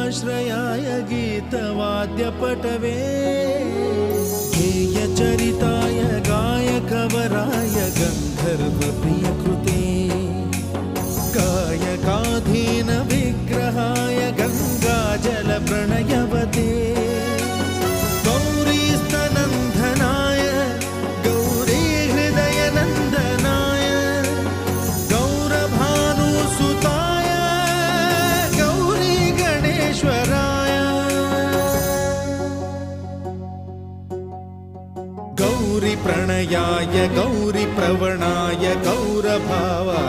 गीताश्रयाय गीतवाद्यपटवे गेयचरिताय गायकवराय गन्धर्वप्रियकृते गायकाधीन विग्रहाय गङ्गाजलप्रणयवते गौरीस्तनन्दनाय गौरीहृदयनन्दनाय गौरभानुसुताय गौरी गणेश्वराय गौरीप्रणयाय गौरीप्रवणाय गौरभावाय